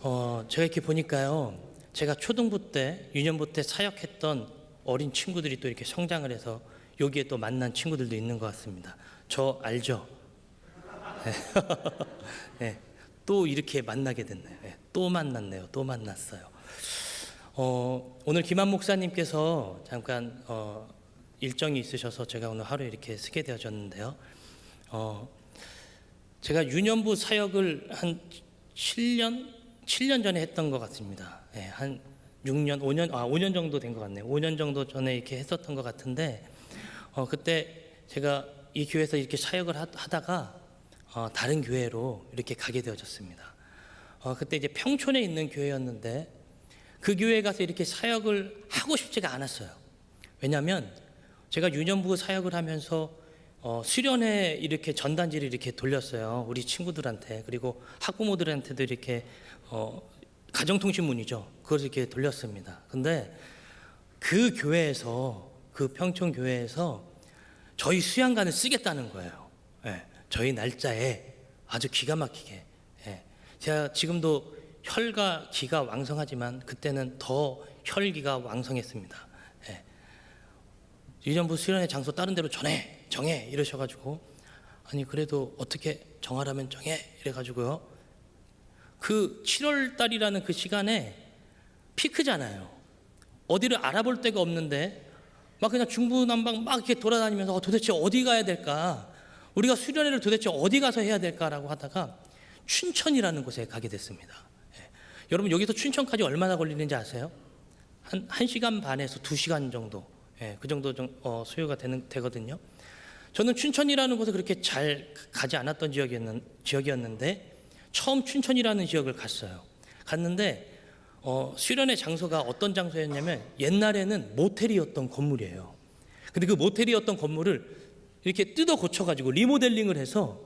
제가 이렇게 보니까요, 제가 초등부 때, 유년부 때 사역했던 어린 친구들이 또 이렇게 성장을 해서 여기에 또 만난 친구들도 있는 것 같습니다. 저 알죠? 네. 네. 또 이렇게 만나게 됐네요. 네. 또 만났네요. 또 만났어요. 오늘 김한 목사님께서 잠깐 일정이 있으셔서 제가 오늘 하루 이렇게 쓰게 되어졌는데요. 제가 유년부 사역을 한 7년 전에 했던 것 같습니다. 네, 한 5년 정도 된 것 같네요. 5년 정도 전에 이렇게 했었던 것 같은데, 그때 제가 이 교회에서 이렇게 사역을 하다가 다른 교회로 이렇게 가게 되어졌습니다. 그때 이제 평촌에 있는 교회였는데 그 교회에 가서 이렇게 사역을 하고 싶지가 않았어요. 왜냐하면 제가 유년부 사역을 하면서 수련회 이렇게 전단지를 이렇게 돌렸어요. 우리 친구들한테, 그리고 학부모들한테도 이렇게 가정통신문이죠. 그걸 이렇게 돌렸습니다. 근데 그 교회에서, 그 평촌 교회에서 저희 수양관을 쓰겠다는 거예요. 네, 저희 날짜에 아주 기가 막히게. 네, 제가 지금도 혈과 기가 왕성하지만 그때는 더 혈기가 왕성했습니다. 네, 유년부 수련회 장소 다른 데로 정해 이러셔가지고, 아니 그래도 어떻게 정하라면 정해 이래가지고요, 그 7월 달이라는 그 시간에 피크잖아요. 어디를 알아볼 데가 없는데 막 그냥 중부난방 막 이렇게 돌아다니면서 도대체 어디 가야 될까, 우리가 수련회를 도대체 어디 가서 해야 될까라고 하다가 춘천이라는 곳에 가게 됐습니다. 예. 여러분 여기서 춘천까지 얼마나 걸리는지 아세요? 한 1시간 반에서 2시간 정도, 예, 그 정도 소요가 되거든요. 저는 춘천이라는 곳에 그렇게 잘 가지 않았던 지역이었는데 처음 춘천이라는 지역을 갔는데 수련회 장소가 어떤 장소였냐면 옛날에는 모텔이었던 건물이에요. 근데 그 모텔이었던 건물을 이렇게 뜯어 고쳐가지고 리모델링을 해서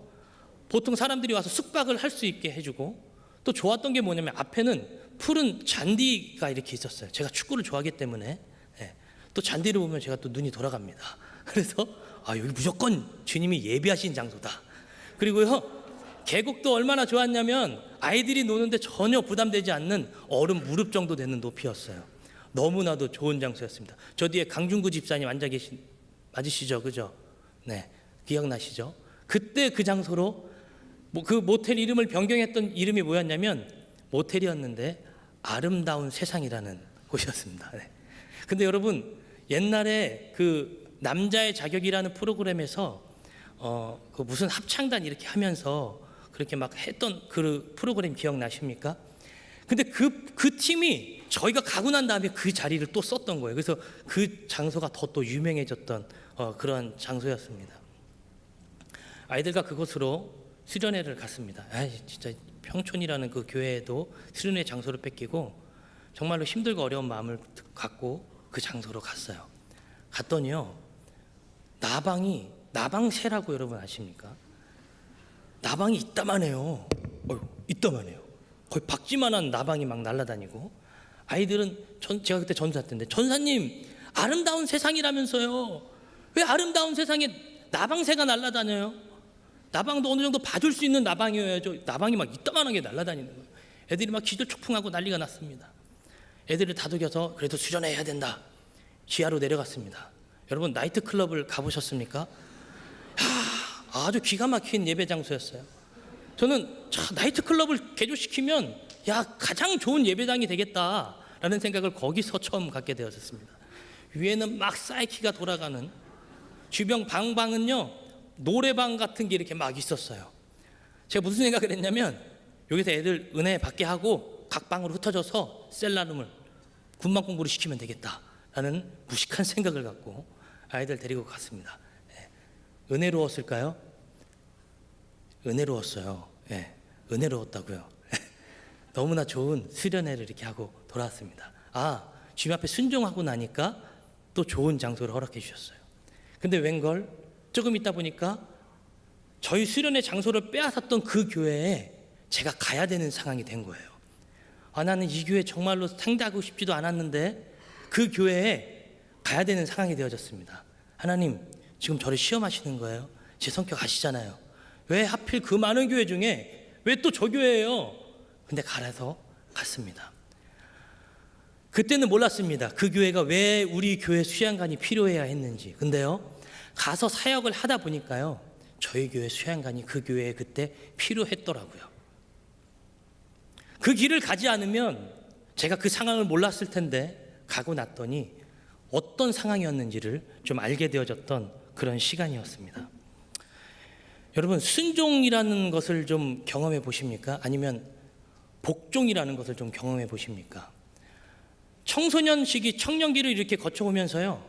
보통 사람들이 와서 숙박을 할 수 있게 해주고, 또 좋았던 게 뭐냐면 앞에는 푸른 잔디가 이렇게 있었어요. 제가 축구를 좋아하기 때문에. 예, 또 잔디를 보면 제가 또 눈이 돌아갑니다. 그래서 여기 무조건 주님이 예비하신 장소다. 그리고요, 계곡도 얼마나 좋았냐면 아이들이 노는데 전혀 부담되지 않는 어른 무릎 정도 되는 높이였어요. 너무나도 좋은 장소였습니다. 저 뒤에 강중구 집사님 앉아 맞으시죠? 그죠? 네, 기억나시죠? 그때 그 장소로 그 모텔 이름을 변경했던 이름이 뭐였냐면, 모텔이었는데 아름다운 세상이라는 곳이었습니다. 네. 근데 여러분, 옛날에 그 남자의 자격이라는 프로그램에서 그 무슨 합창단 이렇게 하면서 그렇게 막 했던 그 프로그램 기억나십니까? 근데 그 팀이 저희가 가고 난 다음에 그 자리를 또 썼던 거예요. 그래서 그 장소가 더 또 유명해졌던 그런 장소였습니다. 아이들과 그곳으로 수련회를 갔습니다. 진짜 평촌이라는 그 교회에도 수련회 장소를 뺏기고 정말로 힘들고 어려운 마음을 갖고 그 장소로 갔어요. 갔더니요, 나방새라고 여러분 아십니까? 나방이 이따만해요. 이따만해요. 거의 박쥐만한 나방이 막 날아다니고, 아이들은 제가 그때 전사 때인데, 전사님 아름다운 세상이라면서요, 왜 아름다운 세상에 나방새가 날아다녀요? 나방도 어느 정도 봐줄 수 있는 나방이어야죠. 나방이 막 이따만하게 날아다니는 거예요. 애들이 막 기절초풍하고 난리가 났습니다. 애들을 다독여서 그래도 수련해야 된다, 지하로 내려갔습니다. 여러분 나이트클럽을 가보셨습니까? 아주 기가 막힌 예배 장소였어요. 저는 나이트클럽을 개조시키면 가장 좋은 예배당이 되겠다라는 생각을 거기서 처음 갖게 되었습니다. 위에는 막 사이키가 돌아가는, 주변 방방은요 노래방 같은 게 이렇게 막 있었어요. 제가 무슨 생각을 했냐면, 여기서 애들 은혜 받게 하고 각 방으로 흩어져서 셀라룸을 군방 공부를 시키면 되겠다라는 무식한 생각을 갖고 아이들 데리고 갔습니다. 은혜로웠을까요? 은혜로웠어요. 은혜로웠다고요. 너무나 좋은 수련회를 이렇게 하고 돌아왔습니다. 주님 앞에 순종하고 나니까 또 좋은 장소를 허락해 주셨어요. 근데 웬걸 조금 있다 보니까 저희 수련회 장소를 빼앗았던 그 교회에 제가 가야 되는 상황이 된 거예요. 나는 이 교회 정말로 상대하고 싶지도 않았는데 그 교회에 가야 되는 상황이 되어졌습니다. 하나님, 지금 저를 시험하시는 거예요? 제 성격 아시잖아요. 왜 하필 그 많은 교회 중에 왜 또 저 교회예요? 근데 가라서 갔습니다. 그때는 몰랐습니다. 그 교회가 왜 우리 교회 수양관이 필요해야 했는지. 근데요, 가서 사역을 하다 보니까요, 저희 교회 수양관이 그 교회에 그때 필요했더라고요. 그 길을 가지 않으면 제가 그 상황을 몰랐을 텐데, 가고 났더니 어떤 상황이었는지를 좀 알게 되어졌던 그런 시간이었습니다. 여러분, 순종이라는 것을 좀 경험해 보십니까? 아니면 복종이라는 것을 좀 경험해 보십니까? 청소년 시기, 청년기를 이렇게 거쳐오면서요,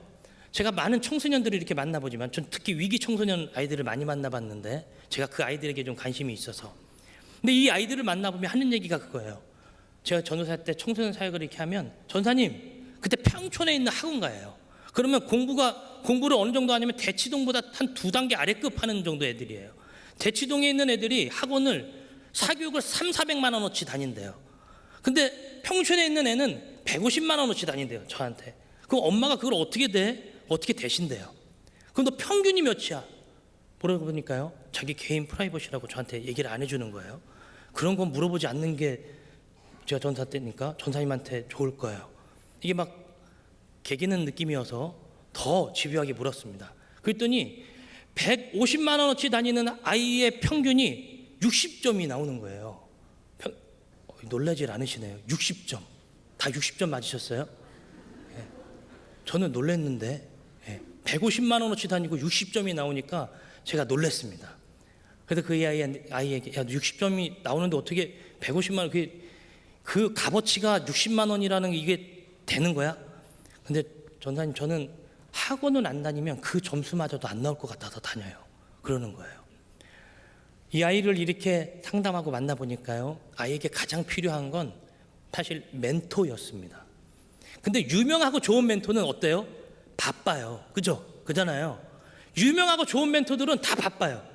제가 많은 청소년들을 이렇게 만나보지만, 전 특히 위기 청소년 아이들을 많이 만나봤는데, 제가 그 아이들에게 좀 관심이 있어서. 근데 이 아이들을 만나보면 하는 얘기가 그거예요. 제가 전도사 때 청소년 사역을 이렇게 하면, 전사님, 그때 평촌에 있는 학원가예요. 그러면 공부를 어느 정도 하냐면 대치동보다 한 2단계 아래급 하는 정도 애들이에요. 대치동에 있는 애들이 학원을 사교육을 300~400만 원어치 다닌대요. 근데 평촌에 있는 애는 150만 원어치 다닌대요, 저한테. 그럼 엄마가 그걸 어떻게 되신대요. 그럼 너 평균이 몇이야? 물어보니까요, 자기 개인 프라이버시라고 저한테 얘기를 안 해주는 거예요. 그런 건 물어보지 않는 게 제가 전사 때니까 전사님한테 좋을 거예요. 이게 막 개기는 느낌이어서 더 집요하게 물었습니다. 그랬더니 150만 원어치 다니는 아이의 평균이 60점이 나오는 거예요. 놀라질 않으시네요. 60점. 다 60점 맞으셨어요? 예. 저는 놀랐는데 150만 원어치 다니고 60점이 나오니까 제가 놀랐습니다. 그래서 그 아이에게, 야, 60점이 나오는데 어떻게 150만 원, 그 값어치가 60만 원이라는 게 이게 되는 거야? 근데 전사님, 저는 학원을 안 다니면 그 점수마저도 안 나올 것 같아서 다녀요. 그러는 거예요. 이 아이를 이렇게 상담하고 만나보니까요, 아이에게 가장 필요한 건 사실 멘토였습니다. 근데 유명하고 좋은 멘토는 어때요? 바빠요. 그잖아요. 유명하고 좋은 멘토들은 다 바빠요.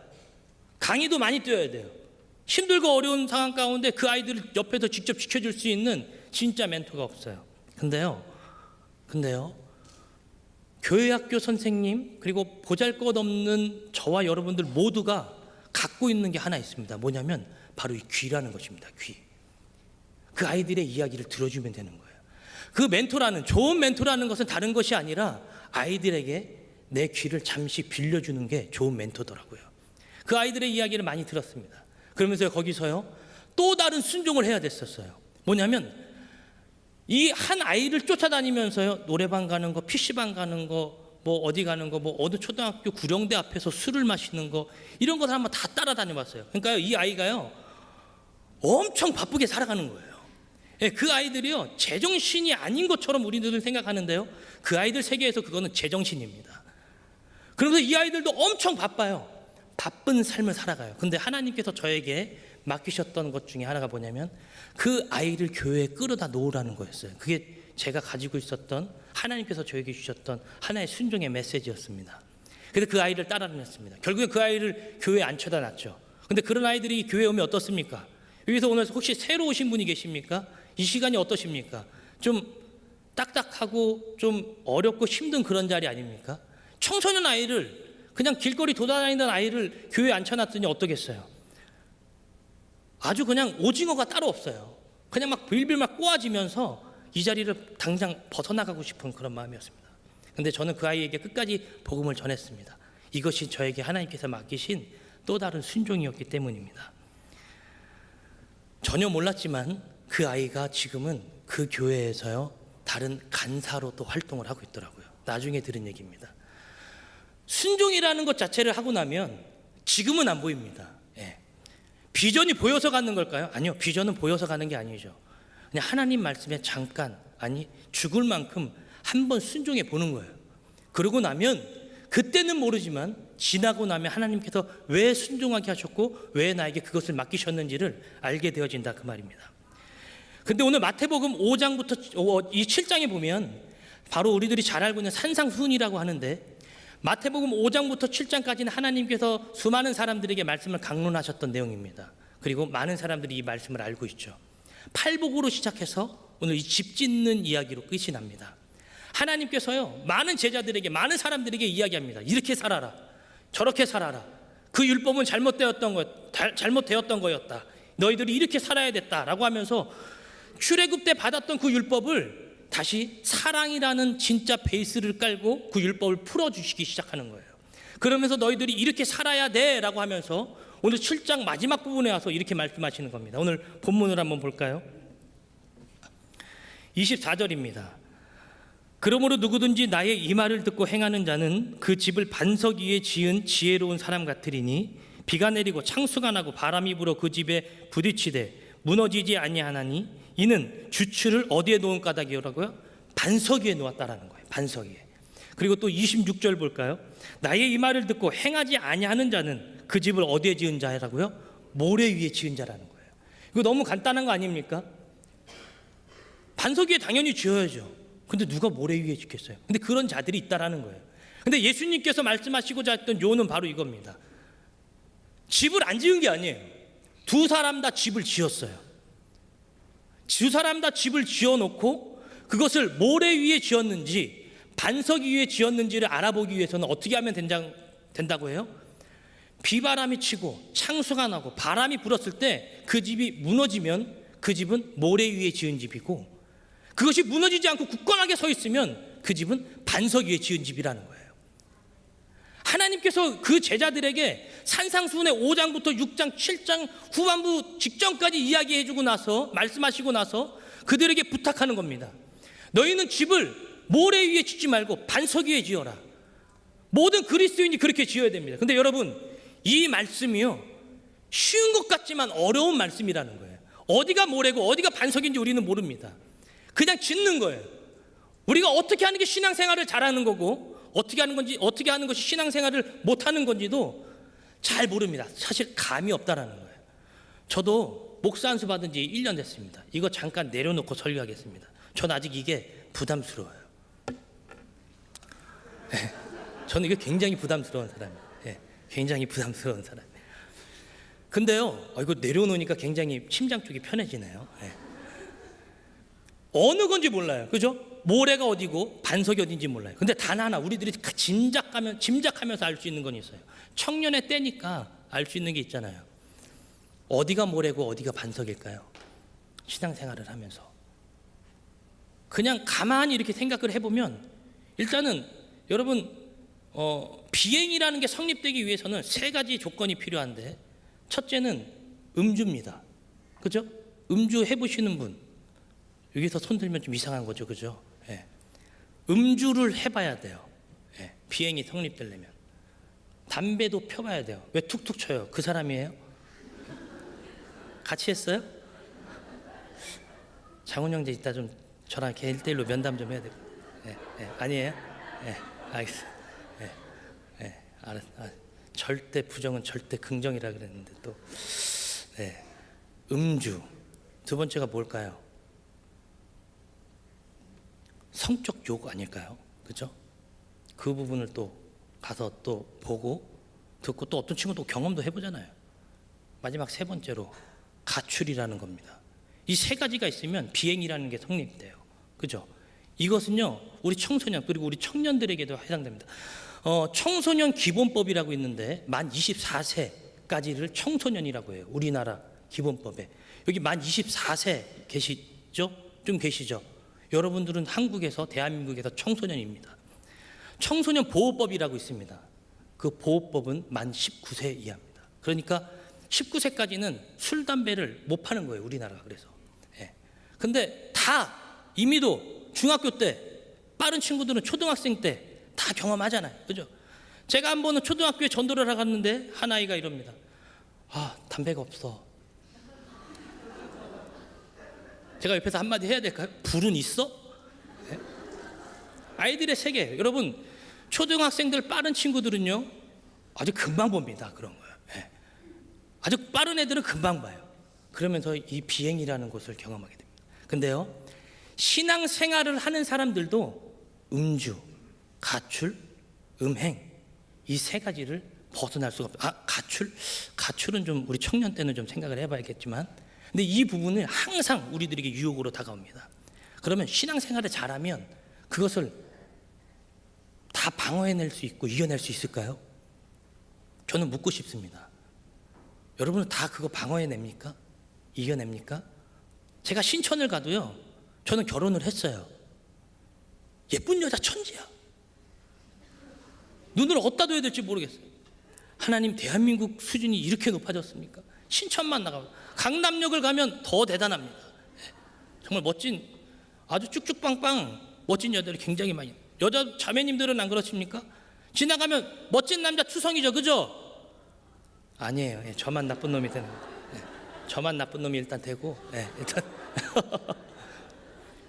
강의도 많이 뛰어야 돼요. 힘들고 어려운 상황 가운데 그 아이들을 옆에서 직접 지켜줄 수 있는 진짜 멘토가 없어요. 근데요, 교회 학교 선생님, 그리고 보잘것없는 저와 여러분들 모두가 갖고 있는 게 하나 있습니다. 뭐냐면 바로 이 귀라는 것입니다. 귀. 그 아이들의 이야기를 들어주면 되는 거예요. 그 멘토라는, 좋은 멘토라는 것은 다른 것이 아니라 아이들에게 내 귀를 잠시 빌려주는 게 좋은 멘토더라고요. 그 아이들의 이야기를 많이 들었습니다. 그러면서 거기서요, 또 다른 순종을 해야 됐었어요. 뭐냐면 이 한 아이를 쫓아다니면서요, 노래방 가는 거, PC방 가는 거, 뭐 어디 가는 거, 뭐 어느 초등학교 구령대 앞에서 술을 마시는 거, 이런 것을 한번 다 따라다녀 봤어요. 그러니까요, 이 아이가요 엄청 바쁘게 살아가는 거예요. 예, 그 아이들이요 제정신이 아닌 것처럼 우리들은 생각하는데요, 그 아이들 세계에서 그거는 제정신입니다. 그러면서 이 아이들도 엄청 바빠요. 바쁜 삶을 살아가요. 근데 하나님께서 저에게 맡기셨던 것 중에 하나가 뭐냐면 그 아이를 교회에 끌어다 놓으라는 거였어요. 그게 제가 가지고 있었던, 하나님께서 저에게 주셨던 하나의 순종의 메시지였습니다. 그래서 그 아이를 따라다녔습니다. 결국에 그 아이를 교회에 앉혀다 놨죠. 근데 그런 아이들이 교회에 오면 어떻습니까? 여기서 오늘 혹시 새로 오신 분이 계십니까? 이 시간이 어떠십니까? 좀 딱딱하고 좀 어렵고 힘든 그런 자리 아닙니까? 청소년 아이를, 그냥 길거리 돌아다니는 아이를 교회에 앉혀놨더니 어떠겠어요? 아주 그냥 오징어가 따로 없어요. 그냥 막 빌빌 막 꼬아지면서 이 자리를 당장 벗어나가고 싶은 그런 마음이었습니다. 근데 저는 그 아이에게 끝까지 복음을 전했습니다. 이것이 저에게 하나님께서 맡기신 또 다른 순종이었기 때문입니다. 전혀 몰랐지만 그 아이가 지금은 그 교회에서요 다른 간사로 또 활동을 하고 있더라고요. 나중에 들은 얘기입니다. 순종이라는 것 자체를 하고 나면 지금은 안 보입니다. 예. 비전이 보여서 가는 걸까요? 아니요, 비전은 보여서 가는 게 아니죠. 그냥 하나님 말씀에 잠깐, 아니 죽을 만큼 한번 순종해 보는 거예요. 그러고 나면 그때는 모르지만 지나고 나면 하나님께서 왜 순종하게 하셨고 왜 나에게 그것을 맡기셨는지를 알게 되어진다, 그 말입니다. 근데 오늘 마태복음 5장부터 이 7장에 보면 바로 우리들이 잘 알고 있는 산상수훈이라고 하는데, 마태복음 5장부터 7장까지는 하나님께서 수많은 사람들에게 말씀을 강론하셨던 내용입니다. 그리고 많은 사람들이 이 말씀을 알고 있죠. 팔복으로 시작해서 오늘 이 집 짓는 이야기로 끝이 납니다. 하나님께서요 많은 제자들에게, 많은 사람들에게 이야기합니다. 이렇게 살아라, 저렇게 살아라. 그 율법은 잘못되었던 거였다. 너희들이 이렇게 살아야 됐다라고 하면서 출애굽 때 받았던 그 율법을 다시 사랑이라는 진짜 베이스를 깔고 그 율법을 풀어주시기 시작하는 거예요. 그러면서 너희들이 이렇게 살아야 돼라고 하면서 오늘 7장 마지막 부분에 와서 이렇게 말씀하시는 겁니다. 오늘 본문을 한번 볼까요? 24절입니다. 그러므로 누구든지 나의 이 말을 듣고 행하는 자는 그 집을 반석 위에 지은 지혜로운 사람 같으리니 비가 내리고 창수가 나고 바람이 불어 그 집에 부딪히되 무너지지 아니하나니 이는 주추를 어디에 놓은 까닭이라고요? 반석 위에 놓았다라는 거예요. 반석 위에. 그리고 또 26절 볼까요? 나의 이 말을 듣고 행하지 아니하는 자는 그 집을 어디에 지은 자라고요? 모래 위에 지은 자라는 거예요. 이거 너무 간단한 거 아닙니까? 반석 위에 당연히 지어야죠. 근데 누가 모래 위에 짓겠어요? 근데 그런 자들이 있다라는 거예요. 근데 예수님께서 말씀하시고자 했던 요는 바로 이겁니다. 집을 안 지은 게 아니에요. 두 사람 다 집을 지었어요. 두 사람 다 집을 지어놓고 그것을 모래 위에 지었는지 반석 위에 지었는지를 알아보기 위해서는 어떻게 하면 된다고 해요? 비바람이 치고 창수가 나고 바람이 불었을 때 그 집이 무너지면 그 집은 모래 위에 지은 집이고, 그것이 무너지지 않고 굳건하게 서 있으면 그 집은 반석 위에 지은 집이라는 거예요. 하나님께서 그 제자들에게 산상수훈의 5장부터 6장, 7장 후반부 직전까지 이야기해주고 나서 말씀하시고 나서 그들에게 부탁하는 겁니다. 너희는 집을 모래 위에 짓지 말고 반석 위에 지어라. 모든 그리스도인이 그렇게 지어야 됩니다. 근데 여러분, 이 말씀이요, 쉬운 것 같지만 어려운 말씀이라는 거예요. 어디가 모래고 어디가 반석인지 우리는 모릅니다. 그냥 짓는 거예요. 우리가 어떻게 하는 게 신앙생활을 잘하는 거고 어떻게 하는 것이 신앙생활을 못하는 건지도 잘 모릅니다. 사실 감이 없다라는 거예요. 저도 목사 안수 받은 지 1년 됐습니다. 이거 잠깐 내려놓고 설교하겠습니다. 전 아직 이게 부담스러워요. 저는 이게 굉장히 부담스러운 사람이에요. 굉장히 부담스러운 사람. 근데요, 이거 내려놓으니까 굉장히 심장 쪽이 편해지네요. 어느 건지 몰라요. 그죠? 모래가 어디고 반석이 어딘지 몰라요. 근데 단 하나 우리들이 짐작하면서 알 수 있는 건 있어요. 청년의 때니까 알 수 있는 게 있잖아요. 어디가 모래고 어디가 반석일까요? 신앙생활을 하면서 그냥 가만히 이렇게 생각을 해보면 일단은 여러분 비행이라는 게 성립되기 위해서는 세 가지 조건이 필요한데, 첫째는 음주입니다. 그죠? 음주 해보시는 분 여기서 손 들면 좀 이상한 거죠, 그죠? 음주를 해봐야 돼요. 비행이 성립되려면. 담배도 펴봐야 돼요. 왜 툭툭 쳐요? 그 사람이에요? 같이 했어요? 장훈 형제 이따 좀 저랑 이렇게 1대1로 면담 좀 해야 돼요. 아니에요? 알겠어요. 알았어. 절대 부정은 절대 긍정이라 그랬는데 또 음주. 두 번째가 뭘까요? 성적 욕 아닐까요? 그죠? 그 부분을 또 가서 또 보고 듣고 또 어떤 친구도 경험도 해보잖아요. 마지막 세 번째로 가출이라는 겁니다. 이 세 가지가 있으면 비행이라는 게 성립돼요. 그죠? 이것은요, 우리 청소년 그리고 우리 청년들에게도 해당됩니다. 청소년 기본법이라고 있는데 만 24세까지를 청소년이라고 해요. 우리나라 기본법에. 여기 만 24세 계시죠? 좀 계시죠? 여러분들은 한국에서 대한민국에서 청소년입니다. 청소년 보호법이라고 있습니다. 그 보호법은 만 19세 이하입니다. 그러니까 19세까지는 술, 담배를 못 파는 거예요, 우리나라가. 그래서. 근데 다 이미도 중학교 때, 빠른 친구들은 초등학생 때 다 경험하잖아요. 그죠? 제가 한 번은 초등학교에 전도를 하러 갔는데 한 아이가 이럽니다. 담배가 없어. 제가 옆에서 한마디 해야 될까요? 불은 있어? 아이들의 세계. 여러분, 초등학생들 빠른 친구들은요, 아주 금방 봅니다. 그런 거예요. 아주 빠른 애들은 금방 봐요. 그러면서 이 비행이라는 것을 경험하게 됩니다. 근데요, 신앙생활을 하는 사람들도 음주, 가출, 음행, 이 세 가지를 벗어날 수가 없어요. 가출은 좀 우리 청년 때는 좀 생각을 해봐야겠지만, 근데 이 부분은 항상 우리들에게 유혹으로 다가옵니다. 그러면 신앙생활을 잘하면 그것을 다 방어해낼 수 있고 이겨낼 수 있을까요? 저는 묻고 싶습니다. 여러분은 다 그거 방어해냅니까? 이겨냅니까? 제가 신천을 가도요, 저는 결혼을 했어요. 예쁜 여자 천지야. 눈을 어디다 둬야 될지 모르겠어요. 하나님, 대한민국 수준이 이렇게 높아졌습니까? 신천만 나가면, 강남역을 가면 더 대단합니다. 정말 멋진, 아주 쭉쭉빵빵 멋진 여자들이 굉장히 많이. 여자 자매님들은 안 그렇습니까? 지나가면 멋진 남자 투성이죠, 그죠? 아니에요. 예, 저만 나쁜 놈이 되는 거예요. 예, 저만 나쁜 놈이 일단 되고, 예, 일단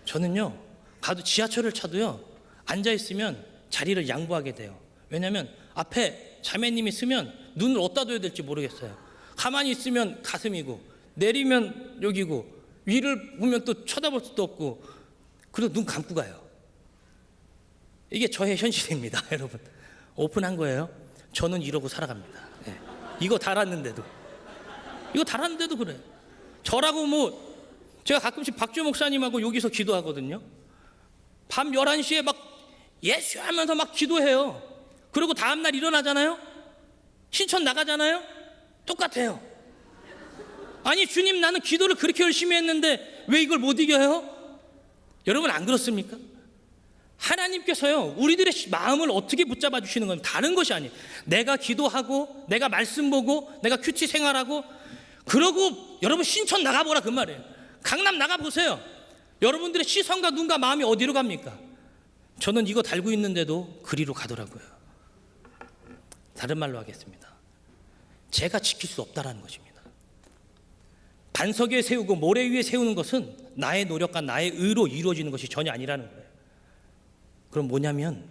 저는요, 가도 지하철을 차도요, 앉아 있으면 자리를 양보하게 돼요. 왜냐하면 앞에 자매님이 쓰면 눈을 어디다 둬야 될지 모르겠어요. 가만히 있으면 가슴이고, 내리면 여기고, 위를 보면 또 쳐다볼 수도 없고, 그리고 눈 감고 가요. 이게 저의 현실입니다. 여러분, 오픈한 거예요. 저는 이러고 살아갑니다. 네. 이거 달았는데도 그래요. 저라고 뭐, 제가 가끔씩 박주 목사님하고 여기서 기도하거든요. 밤 11시에 막 예수 하면서 막 기도해요. 그리고 다음날 일어나잖아요. 신천 나가잖아요. 똑같아요. 아니, 주님, 나는 기도를 그렇게 열심히 했는데 왜 이걸 못 이겨요? 여러분, 안 그렇습니까? 하나님께서요, 우리들의 마음을 어떻게 붙잡아 주시는 건 다른 것이 아니에요. 내가 기도하고, 내가 말씀 보고, 내가 큐티 생활하고, 그러고 여러분 신천 나가보라, 그 말이에요. 강남 나가보세요. 여러분들의 시선과 눈과 마음이 어디로 갑니까? 저는 이거 달고 있는데도 그리로 가더라고요. 다른 말로 하겠습니다. 제가 지킬 수 없다라는 것입니다. 반석 위에 세우고 모래 위에 세우는 것은 나의 노력과 나의 의로 이루어지는 것이 전혀 아니라는 거예요. 그럼 뭐냐면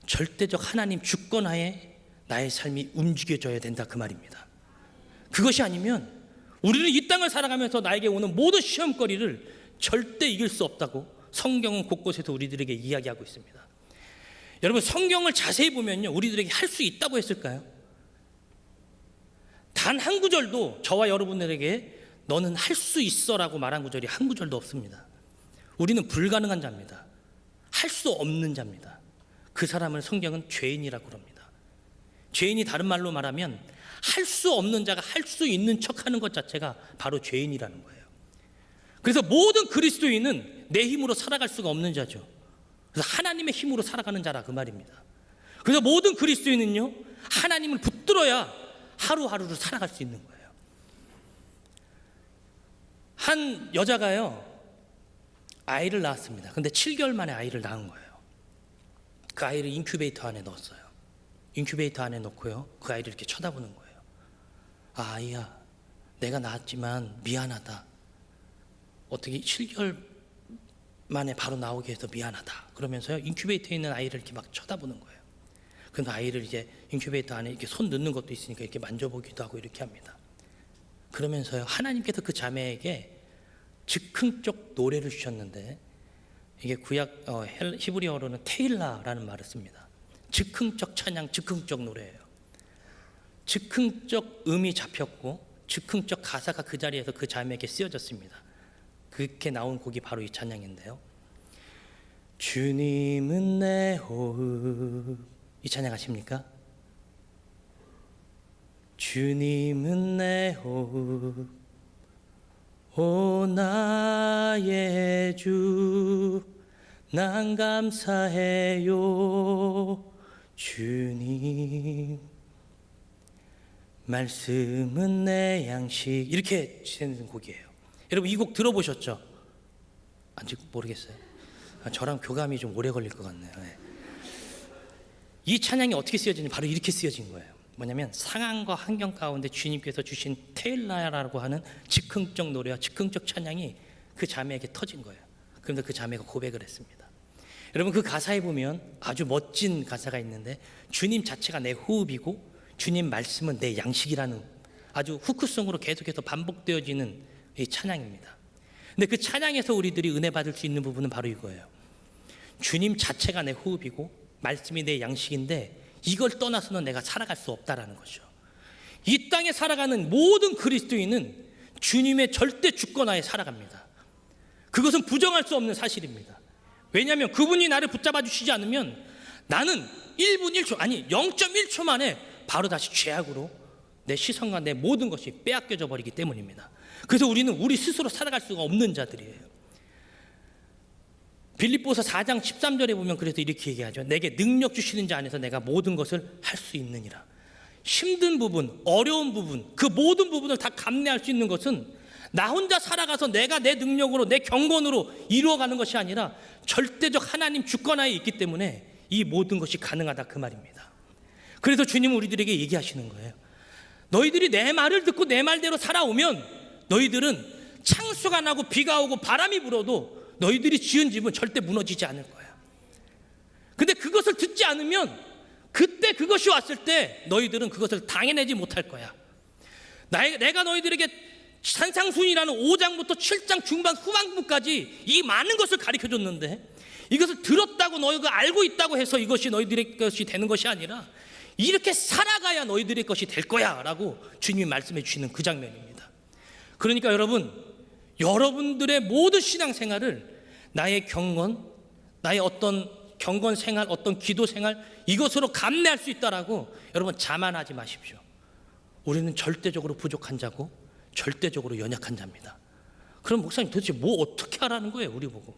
절대적 하나님 주권하에 나의 삶이 움직여져야 된다, 그 말입니다. 그것이 아니면 우리는 이 땅을 살아가면서 나에게 오는 모든 시험거리를 절대 이길 수 없다고 성경은 곳곳에서 우리들에게 이야기하고 있습니다. 여러분, 성경을 자세히 보면요, 우리들에게 할 수 있다고 했을까요? 단 한 구절도 저와 여러분들에게 너는 할 수 있어라고 말한 구절이 한 구절도 없습니다. 우리는 불가능한 자입니다. 할 수 없는 자입니다. 그 사람을 성경은 죄인이라고 그럽니다. 죄인이 다른 말로 말하면 할 수 없는 자가 할 수 있는 척하는 것 자체가 바로 죄인이라는 거예요. 그래서 모든 그리스도인은 내 힘으로 살아갈 수가 없는 자죠. 그래서 하나님의 힘으로 살아가는 자라, 그 말입니다. 그래서 모든 그리스도인은요, 하나님을 붙들어야 하루하루를 살아갈 수 있는 거예요. 한 여자가요, 아이를 낳았습니다. 근데 7개월 만에 아이를 낳은 거예요. 그 아이를 인큐베이터 안에 넣었어요. 인큐베이터 안에 넣고요, 그 아이를 이렇게 쳐다보는 거예요. 아, 아이야, 내가 낳았지만 미안하다. 어떻게 7개월 만에 바로 나오게 해서 미안하다. 그러면서요, 인큐베이터에 있는 아이를 이렇게 막 쳐다보는 거예요. 그래서 아이를 이제 인큐베이터 안에 이렇게 손 넣는 것도 있으니까 이렇게 만져보기도 하고 이렇게 합니다. 그러면서요, 하나님께서 그 자매에게 즉흥적 노래를 주셨는데, 이게 구약 히브리어로는 테일라라는 말을 씁니다. 즉흥적 찬양, 즉흥적 노래예요. 즉흥적 음이 잡혔고 즉흥적 가사가 그 자리에서 그 자매에게 쓰여졌습니다. 그렇게 나온 곡이 바로 이 찬양인데요. 주님은 내 호흡, 이 찬양 아십니까? 주님은 내 호흡, 오 나의 주, 난 감사해요. 주님 말씀은 내 양식, 이렇게 되는 곡이에요. 여러분, 이 곡 들어보셨죠? 아직 모르겠어요. 저랑 교감이 좀 오래 걸릴 것 같네요. 네. 이 찬양이 어떻게 쓰여지는지 바로 이렇게 쓰여진 거예요. 뭐냐면 상황과 환경 가운데 주님께서 주신 테일라라고 하는 즉흥적 노래와 즉흥적 찬양이 그 자매에게 터진 거예요. 그런데 그 자매가 고백을 했습니다. 여러분, 그 가사에 보면 아주 멋진 가사가 있는데, 주님 자체가 내 호흡이고 주님 말씀은 내 양식이라는 아주 후크송으로 계속해서 반복되어지는 이 찬양입니다. 근데 그 찬양에서 우리들이 은혜 받을 수 있는 부분은 바로 이거예요. 주님 자체가 내 호흡이고 말씀이 내 양식인데 이걸 떠나서는 내가 살아갈 수 없다라는 거죠. 이 땅에 살아가는 모든 그리스도인은 주님의 절대 주권하에 살아갑니다. 그것은 부정할 수 없는 사실입니다. 왜냐하면 그분이 나를 붙잡아 주시지 않으면 나는 1분 1초, 아니 0.1초 만에 바로 다시 죄악으로 내 시선과 내 모든 것이 빼앗겨져 버리기 때문입니다. 그래서 우리는 우리 스스로 살아갈 수가 없는 자들이에요. 빌립보서 4장 13절에 보면 그래서 이렇게 얘기하죠. 내게 능력 주시는 자 안에서 내가 모든 것을 할 수 있느니라. 힘든 부분, 어려운 부분, 그 모든 부분을 다 감내할 수 있는 것은 나 혼자 살아가서 내가 내 능력으로, 내 경건으로 이루어가는 것이 아니라 절대적 하나님 주권하에 있기 때문에 이 모든 것이 가능하다, 그 말입니다. 그래서 주님은 우리들에게 얘기하시는 거예요. 너희들이 내 말을 듣고 내 말대로 살아오면 너희들은 창수가 나고 비가 오고 바람이 불어도 너희들이 지은 집은 절대 무너지지 않을 거야. 근데 그것을 듣지 않으면 그때 그것이 왔을 때 너희들은 그것을 당해내지 못할 거야. 내가 너희들에게 산상순이라는 5장부터 7장 중반 후반부까지 이 많은 것을 가르쳐줬는데 이것을 들었다고 너희가 알고 있다고 해서 이것이 너희들의 것이 되는 것이 아니라 이렇게 살아가야 너희들의 것이 될 거야 라고 주님이 말씀해 주시는 그 장면입니다. 그러니까 여러분들의 모든 신앙생활을 나의 경건, 나의 어떤 경건 생활, 어떤 기도 생활, 이것으로 감내할 수 있다라고 여러분 자만하지 마십시오. 우리는 절대적으로 부족한 자고 절대적으로 연약한 자입니다. 그럼 목사님 도대체 뭐 어떻게 하라는 거예요? 우리 보고.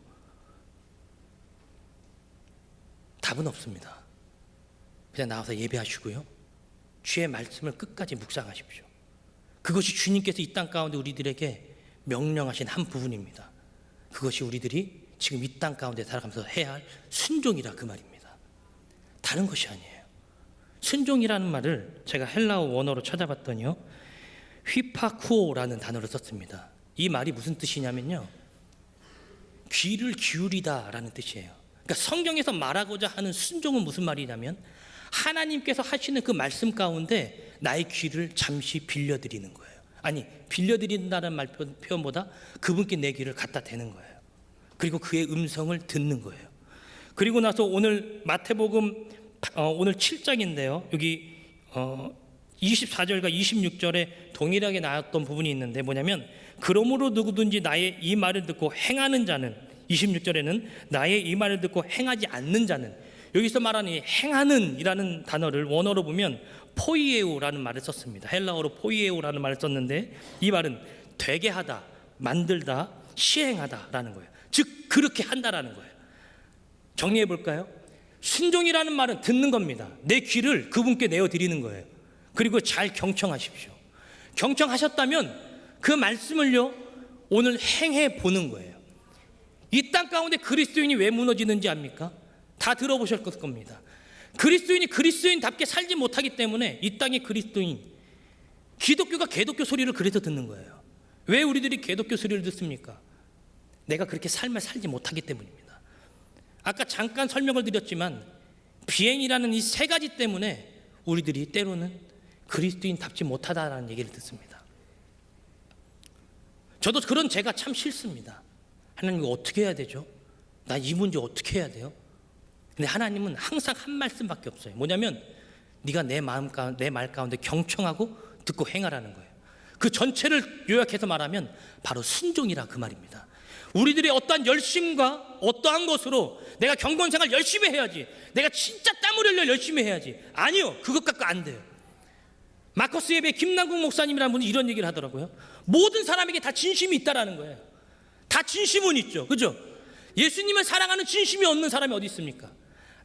답은 없습니다. 그냥 나와서 예배하시고요, 주의 말씀을 끝까지 묵상하십시오. 그것이 주님께서 이 땅 가운데 우리들에게 명령하신 한 부분입니다. 그것이 우리들이 지금 이 땅 가운데 살아가면서 해야 할 순종이라, 그 말입니다. 다른 것이 아니에요. 순종이라는 말을 제가 헬라어 원어로 찾아봤더니요, 휘파쿠오라는 단어를 썼습니다. 이 말이 무슨 뜻이냐면요, 귀를 기울이다 라는 뜻이에요. 그러니까 성경에서 말하고자 하는 순종은 무슨 말이냐면 하나님께서 하시는 그 말씀 가운데 나의 귀를 잠시 빌려드리는 거예요. 아니, 빌려드린다는 말 표현보다 그분께 내 귀를 갖다 대는 거예요. 그리고 그의 음성을 듣는 거예요. 그리고 나서 오늘 마태복음 오늘 7장인데요, 여기 24절과 26절에 동일하게 나왔던 부분이 있는데 뭐냐면, 그러므로 누구든지 나의 이 말을 듣고 행하는 자는, 26절에는 나의 이 말을 듣고 행하지 않는 자는, 여기서 말하는 행하는 이라는 단어를 원어로 보면 포이에오라는 말을 썼습니다. 헬라어로 포이에오라는 말을 썼는데 이 말은 되게 하다, 만들다, 시행하다라는 거예요. 즉 그렇게 한다라는 거예요. 정리해 볼까요? 순종이라는 말은 듣는 겁니다. 내 귀를 그분께 내어드리는 거예요. 그리고 잘 경청하십시오. 경청하셨다면 그 말씀을요 오늘 행해 보는 거예요. 이 땅 가운데 그리스도인이 왜 무너지는지 압니까? 다 들어보실 겁니다. 그리스도인이 그리스도인답게 살지 못하기 때문에 이 땅의 그리스도인, 기독교가 개독교 소리를 그래서 듣는 거예요. 왜 우리들이 개독교 소리를 듣습니까? 내가 그렇게 삶을 살지 못하기 때문입니다. 아까 잠깐 설명을 드렸지만 비행이라는 이 세 가지 때문에 우리들이 때로는 그리스도인답지 못하다라는 얘기를 듣습니다. 저도 그런 제가 참 싫습니다. 하나님 이거 어떻게 해야 되죠? 나 이 문제 어떻게 해야 돼요? 근데 하나님은 항상 한 말씀밖에 없어요. 뭐냐면 네가 내 말 가운데 경청하고 듣고 행하라는 거예요. 그 전체를 요약해서 말하면 바로 순종이라, 그 말입니다. 우리들의 어떠한 열심과 어떠한 것으로 내가 경건생활 열심히 해야지, 내가 진짜 땀 흘려 열심히 해야지, 아니요, 그것 갖고 안 돼요. 마커스 예배 김남국 목사님이라는 분이 이런 얘기를 하더라고요. 모든 사람에게 다 진심이 있다라는 거예요. 다 진심은 있죠, 그죠? 예수님을 사랑하는 진심이 없는 사람이 어디 있습니까?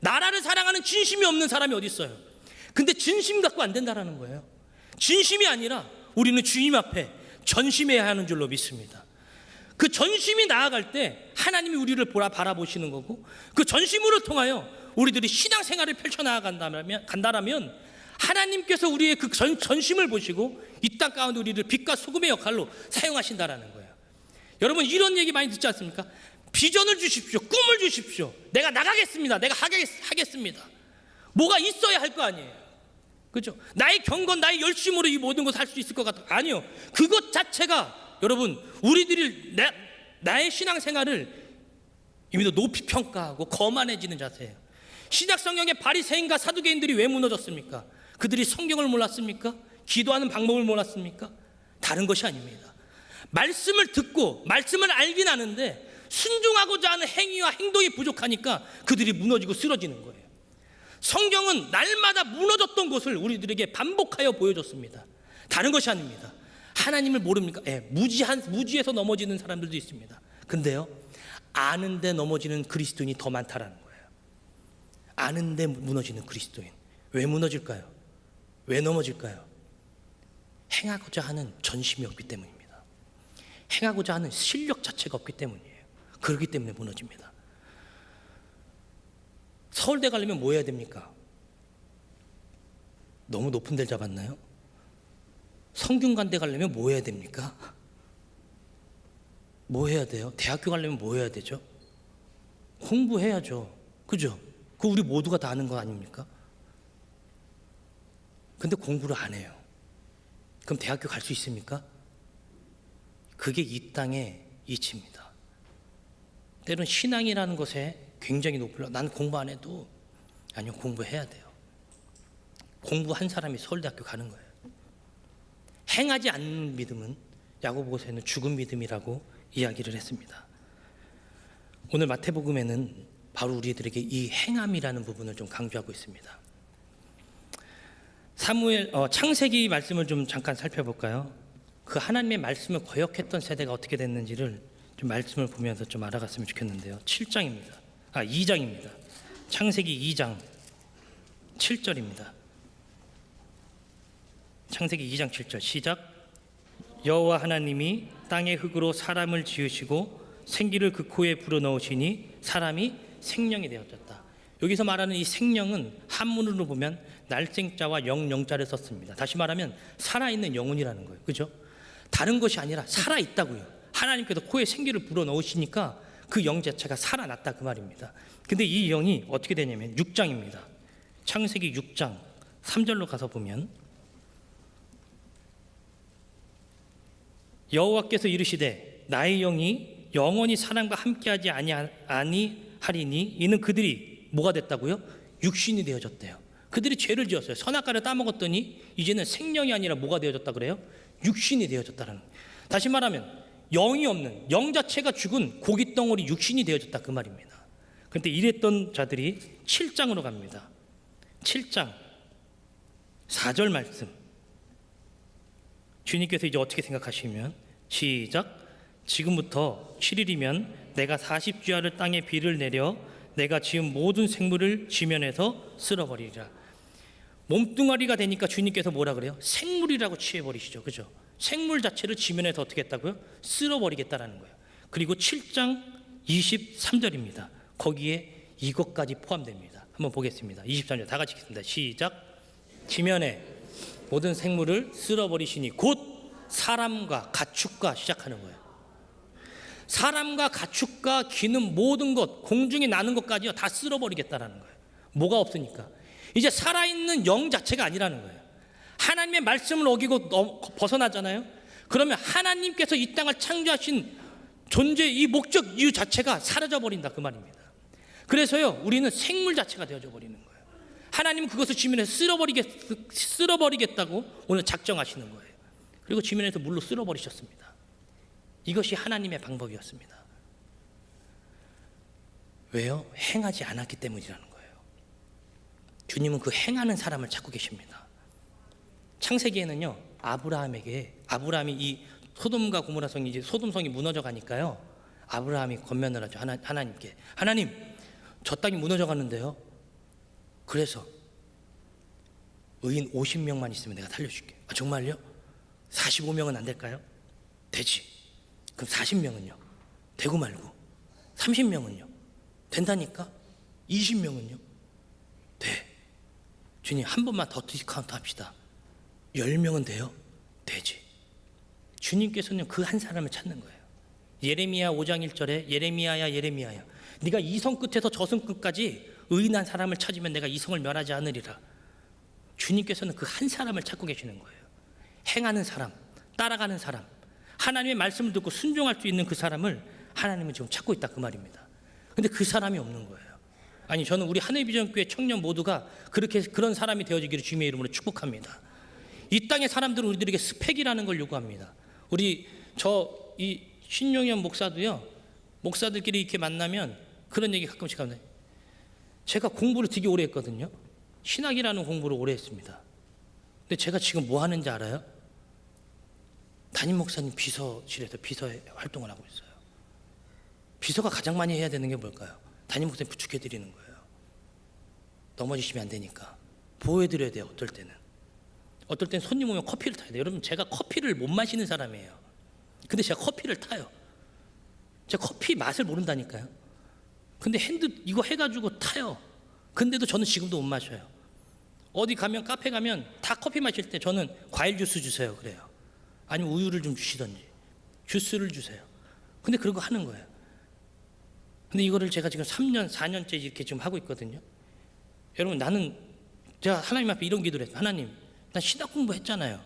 나라를 사랑하는 진심이 없는 사람이 어디 있어요? 근데 진심 갖고 안 된다라는 거예요. 진심이 아니라 우리는 주님 앞에 전심해야 하는 줄로 믿습니다. 그 전심이 나아갈 때 하나님이 우리를 바라보시는 거고, 그 전심으로 통하여 우리들이 신앙생활을 펼쳐나간다면 하나님께서 우리의 그 전심을 보시고 이 땅 가운데 우리를 빛과 소금의 역할로 사용하신다라는 거예요. 여러분 이런 얘기 많이 듣지 않습니까? 비전을 주십시오, 꿈을 주십시오. 내가 나가겠습니다, 내가 하겠습니다. 뭐가 있어야 할 거 아니에요, 그죠? 나의 경건, 나의 열심으로 이 모든 것을 할 수 있을 것 같아? 아니요. 그것 자체가 여러분 우리들이 나의 신앙생활을 이미 높이 평가하고 거만해지는 자세예요. 신약 성경의 바리새인과 사두개인들이 왜 무너졌습니까? 그들이 성경을 몰랐습니까? 기도하는 방법을 몰랐습니까? 다른 것이 아닙니다. 말씀을 듣고 말씀을 알긴 아는데 순종하고자 하는 행위와 행동이 부족하니까 그들이 무너지고 쓰러지는 거예요. 성경은 날마다 무너졌던 것을 우리들에게 반복하여 보여줬습니다. 다른 것이 아닙니다. 하나님을 모릅니까? 무지에서 넘어지는 사람들도 있습니다. 근데요, 아는데 넘어지는 그리스도인이 더 많다라는 거예요. 아는데 무너지는 그리스도인. 왜 무너질까요? 왜 넘어질까요? 행하고자 하는 전심이 없기 때문입니다. 행하고자 하는 실력 자체가 없기 때문이에요. 그렇기 때문에 무너집니다. 서울대 가려면 뭐 해야 됩니까? 너무 높은 데를 잡았나요? 성균관대 가려면 뭐 해야 됩니까? 뭐 해야 돼요? 대학교 가려면 뭐 해야 되죠? 공부해야죠. 그죠? 그 우리 모두가 다 아는 거 아닙니까? 근데 공부를 안 해요. 그럼 대학교 갈 수 있습니까? 그게 이 땅의 이치입니다. 때론 신앙이라는 것에 굉장히 높을라. 난 공부 안 해도 아니요, 공부해야 돼요. 공부한 사람이 서울대학교 가는 거예요. 행하지 않는 믿음은 야고보서에는 죽은 믿음이라고 이야기를 했습니다. 오늘 마태복음에는 바로 우리들에게 이 행함이라는 부분을 좀 강조하고 있습니다. 창세기 말씀을 좀 잠깐 살펴볼까요? 그 하나님의 말씀을 거역했던 세대가 어떻게 됐는지를 좀 말씀을 보면서 좀 알아갔으면 좋겠는데요. 2장입니다. 창세기 2장 7절입니다. 창세기 2장 7절 시작. 여호와 하나님이 땅의 흙으로 사람을 지으시고 생기를 그 코에 불어넣으시니 사람이 생명이 되어졌다. 여기서 말하는 이 생명은 한문으로 보면 날생자와 영자를 썼습니다. 다시 말하면 살아있는 영혼이라는 거예요. 그죠? 다른 것이 아니라 살아있다고요. 하나님께서 코에 생기를 불어넣으시니까 그 영 자체가 살아났다 그 말입니다. 근데 이 영이 어떻게 되냐면 6장입니다. 창세기 6장 3절로 가서 보면 여호와께서 이르시되 나의 영이 영원히 사람과 함께하지 아니하리니 이는 그들이 뭐가 됐다고요? 육신이 되어졌대요. 그들이 죄를 지었어요. 선악과를 따먹었더니 이제는 생명이 아니라 뭐가 되어졌다 그래요? 육신이 되어졌다는. 다시 말하면 영이 없는, 영 자체가 죽은 고깃덩어리 육신이 되어졌다 그 말입니다. 그런데 이랬던 자들이 7장으로 갑니다. 7장 4절 말씀. 주님께서 이제 어떻게 생각하시면 시작. 지금부터 7일이면 내가 40주야를 땅에 비를 내려 내가 지은 모든 생물을 지면에서 쓸어버리리라. 몸뚱아리가 되니까 주님께서 뭐라 그래요? 생물이라고 취해버리시죠. 그죠? 생물 자체를 지면에서 어떻게 했다고요? 쓸어버리겠다라는 거예요. 그리고 7장 23절입니다. 거기에 이것까지 포함됩니다. 한번 보겠습니다. 23절 다 같이 읽겠습니다. 시작. 지면에 모든 생물을 쓸어버리시니 곧 사람과 가축과 시작하는 거예요. 사람과 가축과 기는 모든 것, 공중에 나는 것까지요 다 쓸어버리겠다라는 거예요. 뭐가 없으니까 이제 살아있는 영 자체가 아니라는 거예요. 하나님의 말씀을 어기고 벗어나잖아요. 그러면 하나님께서 이 땅을 창조하신 존재, 이 목적 이유 자체가 사라져버린다 그 말입니다. 그래서요 우리는 생물 자체가 되어져 버리는 거예요. 하나님은 그것을 지면에서 쓸어버리겠다고 오늘 작정하시는 거예요. 그리고 지면에서 물로 쓸어버리셨습니다. 이것이 하나님의 방법이었습니다. 왜요? 행하지 않았기 때문이라는 거예요. 주님은 그 행하는 사람을 찾고 계십니다. 창세기에는요 아브라함이 이 소돔과 고모라성이 이제 소돔성이 무너져 가니까요 아브라함이 권면을 하죠. 하나님께. 하나님, 저 땅이 무너져 가는데요. 그래서 의인 50명만 있으면 내가 살려줄게. 아, 정말요? 45명은 안 될까요? 되지. 그럼 40명은요? 되고 말고. 30명은요? 된다니까? 20명은요? 돼. 주님 한 번만 더 디스카운트 합시다. 10명은 돼요? 되지. 주님께서는 그 한 사람을 찾는 거예요. 예레미야 5장 1절에 예레미야야 네가 이 성 끝에서 저 성 끝까지 의인한 사람을 찾으면 내가 이 성을 멸하지 않으리라. 주님께서는 그 한 사람을 찾고 계시는 거예요. 행하는 사람, 따라가는 사람, 하나님의 말씀을 듣고 순종할 수 있는 그 사람을 하나님은 지금 찾고 있다 그 말입니다. 근데 그 사람이 없는 거예요. 아니, 저는 우리 하늘비전교회 청년 모두가 그런 사람이 되어지기를 주님의 이름으로 축복합니다. 이 땅의 사람들은 우리들에게 스펙이라는 걸 요구합니다. 이 신용현 목사도요, 목사들끼리 이렇게 만나면 그런 얘기 가끔씩 하는데, 제가 공부를 되게 오래 했거든요. 신학이라는 공부를 오래 했습니다. 근데 제가 지금 뭐 하는지 알아요? 담임 목사님 비서실에서 비서 활동을 하고 있어요. 비서가 가장 많이 해야 되는 게 뭘까요? 담임 목사님 부축해 드리는 거예요. 넘어지시면 안 되니까 보호해 드려야 돼요. 어떨 땐 손님 오면 커피를 타야 돼요. 여러분, 제가 커피를 못 마시는 사람이에요. 근데 제가 커피를 타요. 제가 커피 맛을 모른다니까요. 근데 이거 해가지고 타요. 근데도 저는 지금도 못 마셔요. 어디 가면, 카페 가면 다 커피 마실 때 저는 과일 주스 주세요 그래요. 아니면 우유를 좀 주시던지 주스를 주세요. 근데 그런 거 하는 거예요. 근데 이거를 제가 지금 3년 4년째 이렇게 지금 하고 있거든요. 여러분, 제가 하나님 앞에 이런 기도를 했어요. 하나님, 난 신학 공부했잖아요.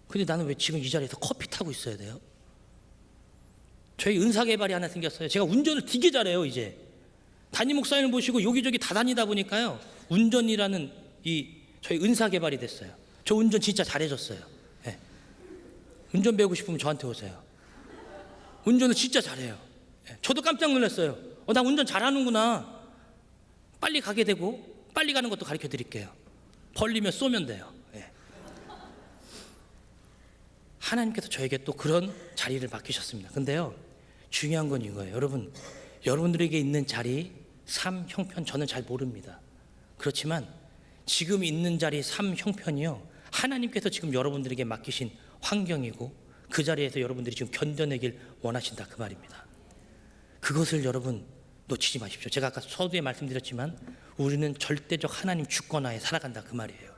근데 나는 왜 지금 이 자리에서 커피 타고 있어야 돼요? 저희 은사 개발이 하나 생겼어요. 제가 운전을 되게 잘해요. 이제 담임 목사님을 모시고 여기저기 다 다니다 보니까요, 운전이라는 저희 은사 개발이 됐어요. 저 운전 진짜 잘해졌어요. 네. 운전 배우고 싶으면 저한테 오세요. 운전을 진짜 잘해요. 네. 저도 깜짝 놀랐어요. 나 운전 잘하는구나. 빨리 가게 되고 빨리 가는 것도 가르쳐 드릴게요. 벌리면 쏘면 돼요. 네. 하나님께서 저에게 또 그런 자리를 맡기셨습니다. 근데요, 중요한 건 이거예요. 여러분들에게 있는 자리, 삶, 형편 저는 잘 모릅니다. 그렇지만 지금 있는 자리, 삶, 형편이요, 하나님께서 지금 여러분들에게 맡기신 환경이고 그 자리에서 여러분들이 지금 견뎌내길 원하신다, 그 말입니다. 그것을 여러분 놓치지 마십시오. 제가 아까 서두에 말씀드렸지만 우리는 절대적 하나님 주권하에 살아간다, 그 말이에요.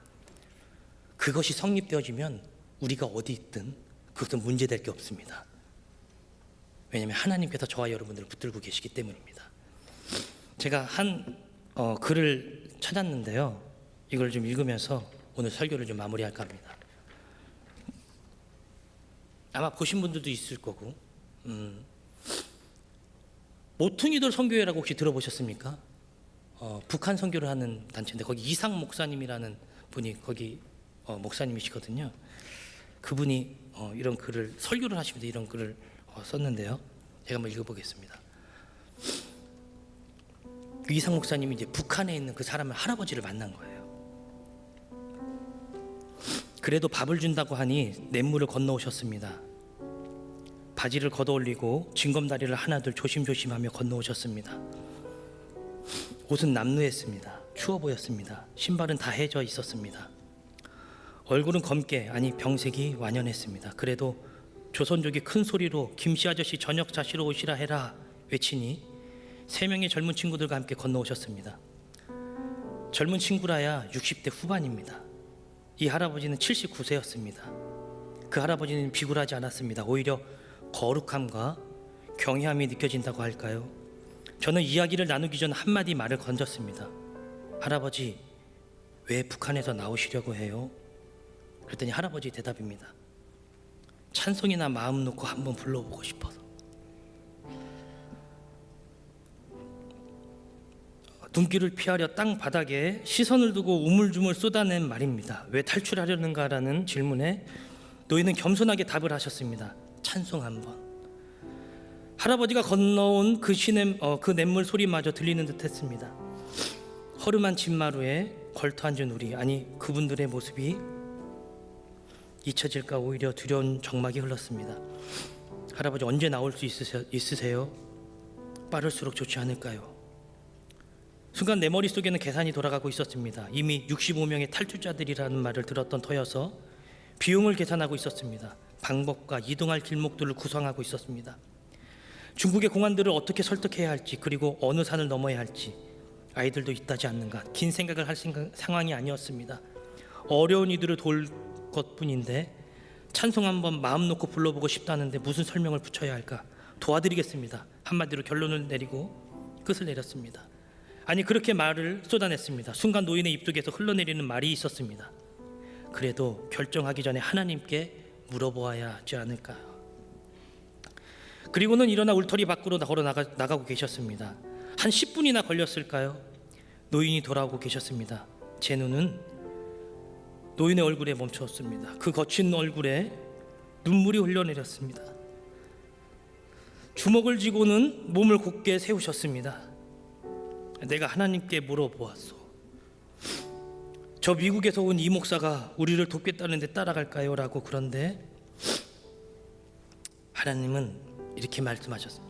그것이 성립되어지면 우리가 어디 있든 그것은 문제될 게 없습니다. 왜냐하면 하나님께서 저와 여러분들을 붙들고 계시기 때문입니다. 제가 한 글을 찾았는데요, 이걸 좀 읽으면서 오늘 설교를 좀 마무리할까 합니다. 아마 보신 분들도 있을 거고, 모퉁이돌 선교회라고 혹시 들어보셨습니까? 북한 선교를 하는 단체인데 거기 이상 목사님이라는 분이 거기 목사님이시거든요. 그분이 이런 글을, 설교를 하시면서 이런 글을 썼는데요, 제가 한번 읽어보겠습니다. 이상 목사님이 이제 북한에 있는 그 사람을, 할아버지를 만난 거예요. 그래도 밥을 준다고 하니 냇물을 건너오셨습니다. 바지를 걷어올리고 징검다리를 하나둘 조심조심하며 건너오셨습니다. 옷은 남루했습니다. 추워 보였습니다. 신발은 다 해져 있었습니다. 얼굴은 검게, 아니 병색이 완연했습니다. 그래도 조선족이 큰 소리로 김씨 아저씨 저녁 자시러 오시라 해라 외치니 3명의 젊은 친구들과 함께 건너오셨습니다. 젊은 친구라야 60대 후반입니다. 이 할아버지는 79세였습니다. 그 할아버지는 비굴하지 않았습니다. 오히려 거룩함과 경외함이 느껴진다고 할까요? 저는 이야기를 나누기 전 한마디 말을 건졌습니다. 할아버지, 왜 북한에서 나오시려고 해요? 그랬더니 할아버지 대답입니다. 찬송이나 마음 놓고 한번 불러보고 싶어서. 눈길을 피하려 땅 바닥에 시선을 두고 우물쭈물 쏟아낸 말입니다. 왜 탈출하려는가라는 질문에 노인은 겸손하게 답을 하셨습니다. 찬송 한번. 할아버지가 건너온 그 냇물 소리마저 들리는 듯했습니다. 허름한 진마루에 걸터앉은 우리, 아니 그분들의 모습이 잊혀질까 오히려 두려운 정막이 흘렀습니다. 할아버지, 언제 나올 수 있으세요? 빠를수록 좋지 않을까요? 순간 내 머릿속에는 계산이 돌아가고 있었습니다. 이미 65명의 탈출자들이라는 말을 들었던 터여서 비용을 계산하고 있었습니다. 방법과 이동할 길목들을 구상하고 있었습니다. 중국의 공안들을 어떻게 설득해야 할지, 그리고 어느 산을 넘어야 할지. 아이들도 있다지 않는가, 긴 생각을 할 상황이 아니었습니다. 어려운 이들을 도울 것뿐인데 찬송 한번 마음 놓고 불러보고 싶다는데 무슨 설명을 붙여야 할까? 도와드리겠습니다. 한마디로 결론을 내리고 끝을 내렸습니다. 아니, 그렇게 말을 쏟아냈습니다. 순간 노인의 입 속에서 흘러내리는 말이 있었습니다. 그래도 결정하기 전에 하나님께 물어보아야 하지 않을까요? 그리고는 일어나 울터리 밖으로 걸어 나가고 계셨습니다. 한 10분이나 걸렸을까요? 노인이 돌아오고 계셨습니다. 제 눈은 노인의 얼굴에 멈추었습니다. 그 거친 얼굴에 눈물이 흘러내렸습니다. 주먹을 쥐고는 몸을 곧게 세우셨습니다. 내가 하나님께 물어보았소. 저 미국에서 온 이 목사가 우리를 돕겠다는데 따라갈까요? 라고. 그런데 하나님은 이렇게 말씀하셨습니다.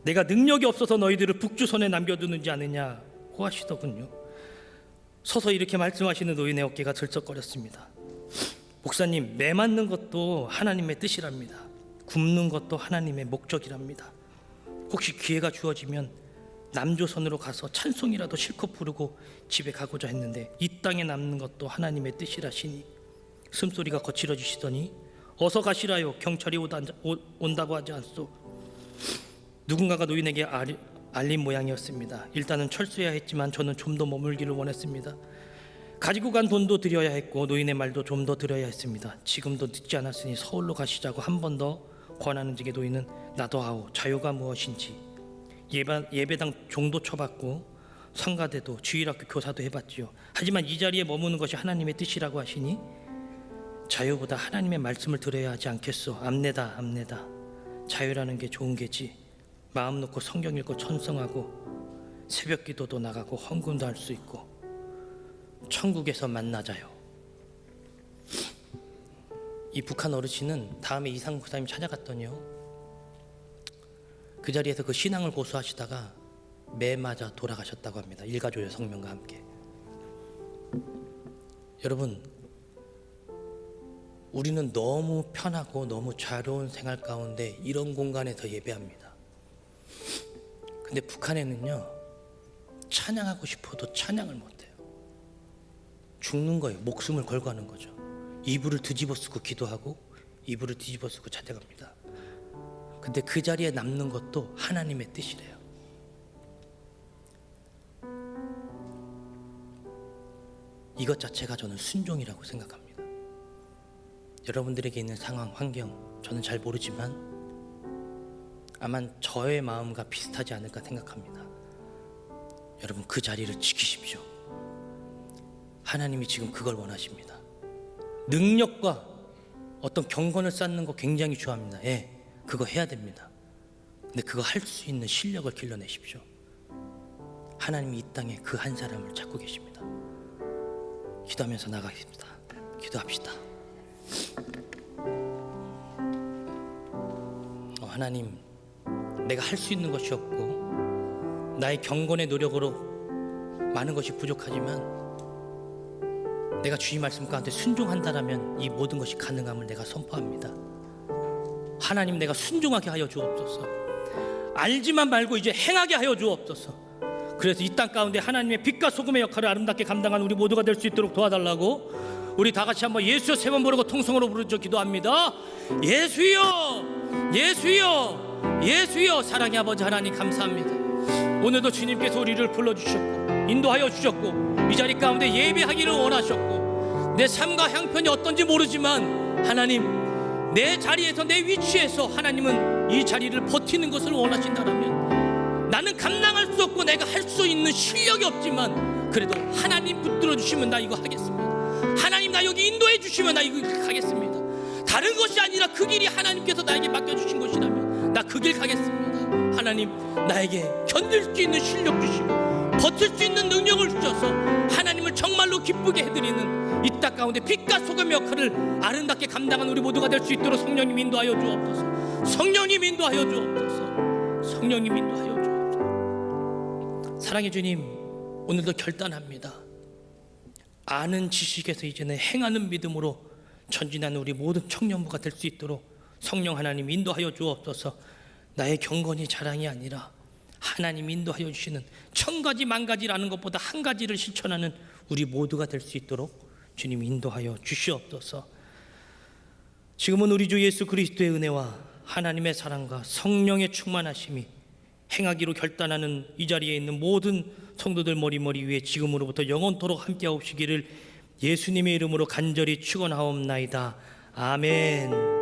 내가 능력이 없어서 너희들을 북주 손에 남겨두는지 아느냐고 하시더군요. 서서 이렇게 말씀하시는 노인의 어깨가 들썩거렸습니다. 목사님, 매 맞는 것도 하나님의 뜻이랍니다. 굶는 것도 하나님의 목적이랍니다. 혹시 기회가 주어지면 남조선으로 가서 찬송이라도 실컷 부르고 집에 가고자 했는데 이 땅에 남는 것도 하나님의 뜻이라시니 숨소리가 거칠어지시더니 어서 가시라요, 경찰이 온다고 하지 않소. 누군가가 노인에게 알린 모양이었습니다. 일단은 철수해야 했지만 저는 좀 더 머물기를 원했습니다. 가지고 간 돈도 드려야 했고 노인의 말도 좀 더 들어야 했습니다. 지금도 늦지 않았으니 서울로 가시자고 한 번 더 권하는 중에 노인은 나도 아오, 자유가 무엇인지 예배당 종도 쳐봤고 성가대도 주일학교 교사도 해봤지요. 하지만 이 자리에 머무는 것이 하나님의 뜻이라고 하시니 자유보다 하나님의 말씀을 들어야 하지 않겠소. 암내다 암내다. 자유라는 게 좋은 게지. 마음 놓고 성경 읽고 천성하고 새벽 기도도 나가고 헌금도 할 수 있고 천국에서 만나자요. 이 북한 어르신은 다음에 이상 목사님 찾아갔더니요, 그 자리에서 그 신앙을 고수하시다가 매 맞아 돌아가셨다고 합니다. 일가족의 성명과 함께. 여러분, 우리는 너무 편하고 너무 자유로운 생활 가운데 이런 공간에서 예배합니다. 근데 북한에는요, 찬양하고 싶어도 찬양을 못해요. 죽는 거예요. 목숨을 걸고 하는 거죠. 이불을 뒤집어 쓰고 기도하고 이불을 뒤집어 쓰고 찬양합니다. 근데 그 자리에 남는 것도 하나님의 뜻이래요. 이것 자체가 저는 순종이라고 생각합니다. 여러분들에게 있는 상황, 환경 저는 잘 모르지만 아마 저의 마음과 비슷하지 않을까 생각합니다. 여러분, 그 자리를 지키십시오. 하나님이 지금 그걸 원하십니다. 능력과 어떤 경건을 쌓는 거 굉장히 좋아합니다. 예, 그거 해야 됩니다. 근데 그거 할 수 있는 실력을 길러내십시오. 하나님이 이 땅에 그 한 사람을 찾고 계십니다. 기도하면서 나가겠습니다. 기도합시다. 하나님, 내가 할 수 있는 것이 없고 나의 경건의 노력으로 많은 것이 부족하지만 내가 주의 말씀 가운데 순종한다라면 이 모든 것이 가능함을 내가 선포합니다. 하나님, 내가 순종하게 하여 주옵소서. 알지만 말고 이제 행하게 하여 주옵소서. 그래서 이 땅 가운데 하나님의 빛과 소금의 역할을 아름답게 감당한 우리 모두가 될 수 있도록 도와달라고 우리 다 같이 한번 예수여 세 번 부르고 통성으로 부르짖어 기도합니다. 예수여, 예수여, 예수여. 사랑의 아버지 하나님, 감사합니다. 오늘도 주님께서 우리를 불러주셨고 인도하여 주셨고 이 자리 가운데 예배하기를 원하셨고 내 삶과 형편이 어떤지 모르지만 하나님, 내 자리에서 내 위치에서 하나님은 이 자리를 버티는 것을 원하신다라면 나는 감당할 수 없고 내가 할 수 있는 실력이 없지만 그래도 하나님 붙들어 주시면 나 이거 하겠습니다. 하나님, 나 여기 인도해 주시면 나 이거 가겠습니다. 다른 것이 아니라 그 길이 하나님께서 나에게 맡겨주신 것이라면 나 그 길 가겠습니다. 하나님, 나에게 견딜 수 있는 실력 주시고 버틸 수 있는 능력을 주셔서 하나님을 정말로 기쁘게 해드리는 이 땅 가운데 빛과 소금의 역할을 아름답게 감당한 우리 모두가 될 수 있도록 성령님 인도하여 주옵소서. 성령님 인도하여 주옵소서. 성령님 인도하여 주옵소서. 사랑의 주님, 오늘도 결단합니다. 아는 지식에서 이제는 행하는 믿음으로 전진하는 우리 모든 청년부가 될 수 있도록 성령 하나님 인도하여 주옵소서. 나의 경건이 자랑이 아니라 하나님 인도하여 주시는 1000가지 만가지라는 것보다 한 가지를 실천하는 우리 모두가 될 수 있도록 주님 인도하여 주시옵소서. 지금은 우리 주 예수 그리스도의 은혜와 하나님의 사랑과 성령의 충만하심이 행하기로 결단하는 이 자리에 있는 모든 성도들 머리 위에 지금으로부터 영원토록 함께하옵시기를 예수님의 이름으로 간절히 축원하옵나이다. 아멘.